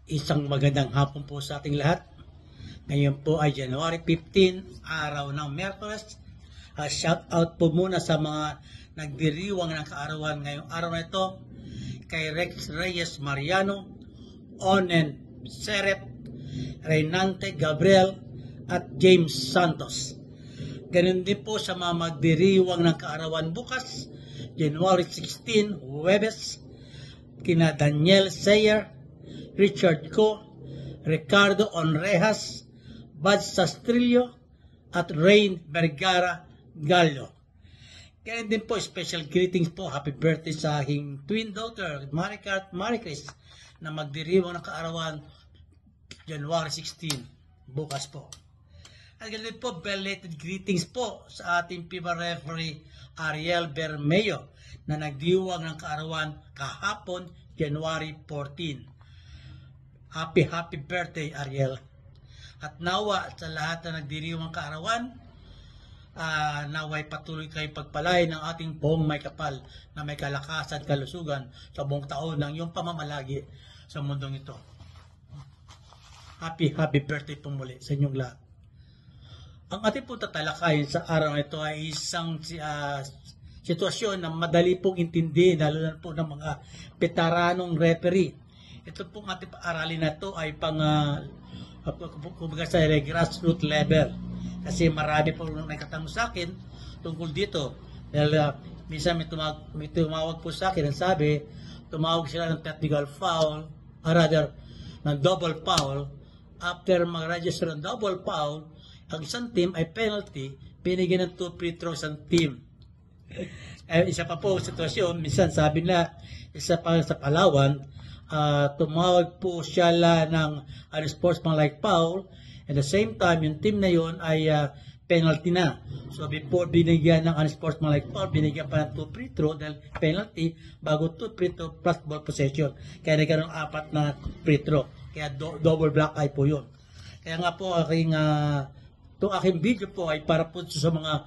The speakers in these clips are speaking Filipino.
Isang magandang hapon po sa ating lahat. Ngayon po ay January 15, araw ng Miyerkules. Shout out po muna sa mga nagdiriwang ng kaarawan ngayong araw na ito. Kay Rex Reyes Mariano, Onen Serep, Reynante Gabriel, at James Santos. Ganun din po sa mga magdiriwang ng kaarawan bukas, January 16, Huwebes, kina Daniel Sayer, Richard Co, Ricardo Onrejas, Bad Sastrillo, at Rain Vergara Gallo. Kaya din po, special greetings po, happy birthday sa aking twin daughter, Maricar at Maricris, na magdiriwang ng kaarawan, January 16, bukas po. At ganun po, belated greetings po sa ating FIBA referee, Ariel Bermeo, na nagdiwang ng kaarawan kahapon, January 14. Happy birthday, Ariel. At nawa sa lahat na nagdiriwang kaarawan, naway patuloy kayo pagpalay ng ating poong may kapal na may kalakasan, kalusugan sa buong taon ng iyong pamamalagi sa mundong ito. Happy birthday po muli sa inyong lahat. Ang ating po tatalakayin sa araw na ito ay isang sitwasyon na madali pong intindihin, lalo na po ng mga veteranong referee. Ito pong ating aralin na ito ay kumbaga sa grassroots level. Kasi marami po nagtatanong sa akin tungkol dito. Dahil minsan may tumawag po sa akin ang sabi, tumawag sila ng technical foul, ng double foul. After mag-register ng double foul, ang isang team ay penalty, binigyan ng 2 free throws ang team. Isa pa po sitwasyon, minsan sabi na, isa pa sa Palawan, tumawag po siya ng unsportsmanlike foul, at the same time yung team na yun ay penalty na. So before binigyan ng unsportsmanlike foul, binigyan pa ng 2 free throw dahil penalty bago 2 free throw plus ball possession. Kaya nagkaroon 4 na free throw. Kaya double black eye po yun. Kaya nga po aking video po ay para po sa mga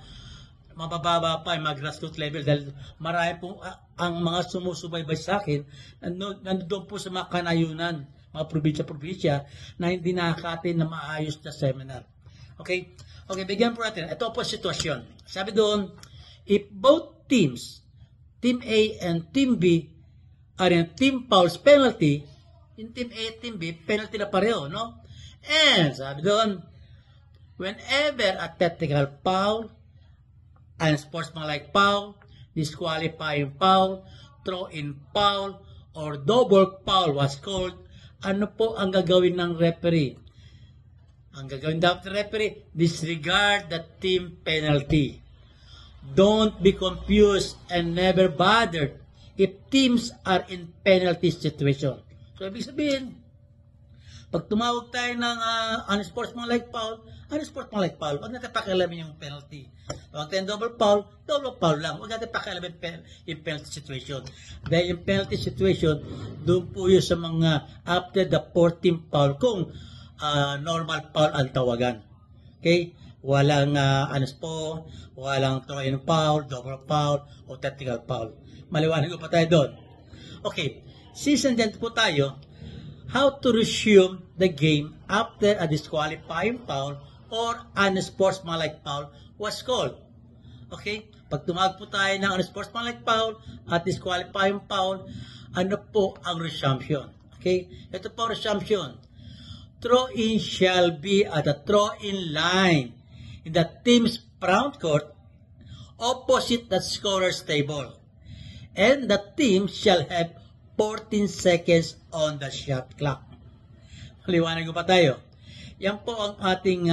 mabababa pa, mga grassroots level, dahil marami po ang mga sumusubaybay sa akin, nandoon po sa mga kanayunan, mga probinsya-probinsya, na hindi nakakatin na maayos na seminar. Okay, bigyan po natin. Ito po sitwasyon. Sabi doon, if both teams, Team A and Team B, are in team fouls penalty, in Team A at Team B, penalty na pareho, no? And sabi doon, whenever a technical foul, unsportsmanlike foul, disqualifying foul, throw-in foul, or double foul was called, ano po ang gagawin ng referee? Ang gagawin dapat ng referee, disregard the team penalty. Don't be confused and never bothered if teams are in penalty situation. So, ibig sabihin, pag tumawag tayo ng unsportsmanlike foul, huwag natin pakialamin yung penalty. Pag tayo double foul lang. Huwag natin pakialamin yung penalty situation. Dahil yung penalty situation, doon po yun sa mga after the 14th foul, kung normal foul ang tawagan. Okay? Walang walang throw-in foul, double foul, o technical foul. Maliwanag pa tayo doon. Okay. Sisendent po tayo how to resume the game after a disqualifying foul or unsportsmanlike foul was called. Okay? Pag tumawag po tayo ng unsportsmanlike foul at disqualifying foul, ano po ang resumption? Okay? Ito po ang resumption. Throw-in shall be at the throw-in line in the team's front court opposite the scorer's table. And the team shall have 14 seconds on the shot clock. Maliwanag ko pa tayo. Yan po ang ating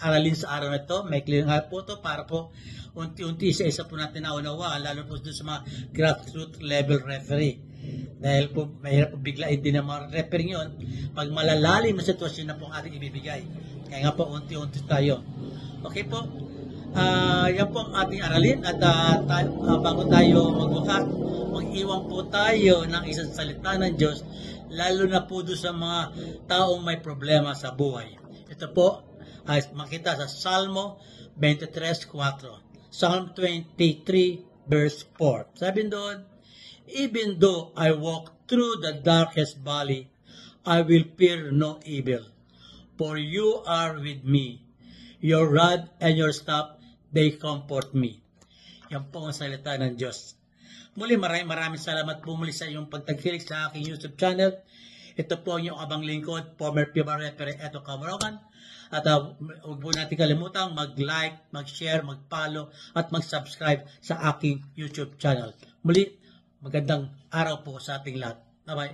aralin sa araw na ito. May clear po ito para po unti-unti isa po natin naunawaan, lalo po doon sa mga grassroots level referee. Dahil po mahirap po biglain din ang mga referee yun pag malalalim na sitwasyon na po ang ating ibibigay. Kaya nga po unti-unti tayo. Okay po? Yan po ang ating aralin at bago tayo magbukas, mag-iwan po tayo ng isang salita ng Diyos, lalo na po doon sa mga taong may problema sa buhay. Ito po ay makita sa Salmo 23:4. Psalm 23 verse 4. Sabi doon, Even though I walk through the darkest valley, I will fear no evil. For you are with me. Your rod and your staff, they comfort me. Yan po ang salita ng Diyos. Muli maraming salamat po muli sa iyong pagtangkilik sa aking YouTube channel. Ito po ang iyong abang lingkod, former FIBA referee Eto Camarogan. At huwag po natin kalimutang mag-like, mag-share, mag-follow at mag-subscribe sa aking YouTube channel. Muli, magandang araw po sa ating lahat. Bye-bye.